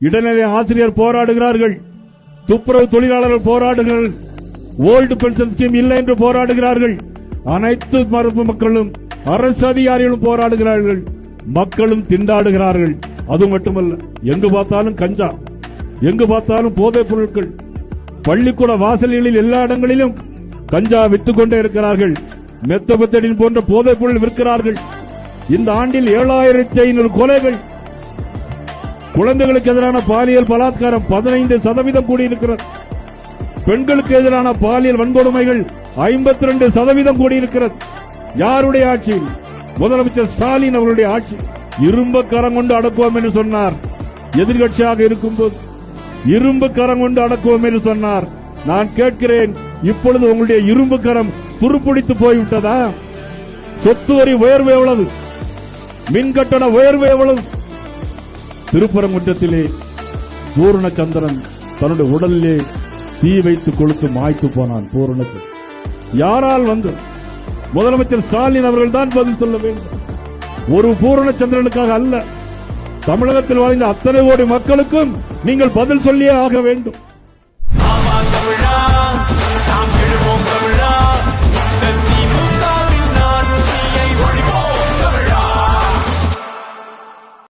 இடைநிலை ஆசிரியர் போராடுகிறார்கள், துப்புரவு தொழிலாளர்கள் போராடுகிறார்கள், ஓல்டு பென்ஷன் ஸ்கீம் இல்லை என்று போராடுகிறார்கள். அனைத்து மரபு மக்களும் அரசு அதிகாரிகளும் போராடுகிறார்கள், மக்களும் திண்டாடுகிறார்கள். அது மட்டுமல்ல, எங்கு பார்த்தாலும் கஞ்சா, எங்கு பார்த்தாலும் போதைப் பொருட்கள், பள்ளிக்கூட வாசல்களில் எல்லா இடங்களிலும் கஞ்சா வித்துக் கொண்டே இருக்கிறார்கள். மெத்தபெத்தடின் போன்ற போதைப் பொருள் விற்கிறார்கள். இந்த ஆண்டில் 7500 கொலைகள், குழந்தைகளுக்கு எதிரான பாலியல் பலாத்காரம் 15% கூடியிருக்கிறது. பெண்களுக்கு எதிரான பாலியல் வன்கொடுமைகள் 52% கூடியிருக்கிறது. யாருடைய ஆட்சியில்? முதலமைச்சர் ஸ்டாலின் அவருடைய ஆட்சி. இரும்பு கரம் கொண்டு அடக்குவோம் என்று சொன்னார். எதிர்கட்சியாக இருக்கும்போது இரும்பு கரம் கொண்டு அடக்குவோம் என்று சொன்னார். நான் கேட்கிறேன், இப்பொழுது உங்களுடைய இரும்பு கரம் துருப்பிடித்து போய்விட்டதா? சொத்து வரி உயர்வு எவ்வளவு? மின் கட்டண உயர்வு எவ்வளவு? திருப்பரங்குன்றத்திலே பூரணச்சந்திரன் தன்னுடைய உடலிலே தீ வைத்து கொளுத்து மாய்த்து போனான். பூரணத்தில் யாரால் வந்து? முதலமைச்சர் ஸ்டாலின் அவர்கள் தான் பதில் சொல்ல வேண்டும். ஒரு பூரணச்சந்திரனுக்காக அல்ல, தமிழகத்தில் வாழ்ந்த அத்தனை கோடி மக்களுக்கும் நீங்கள் பதில் சொல்லியே ஆக வேண்டும்.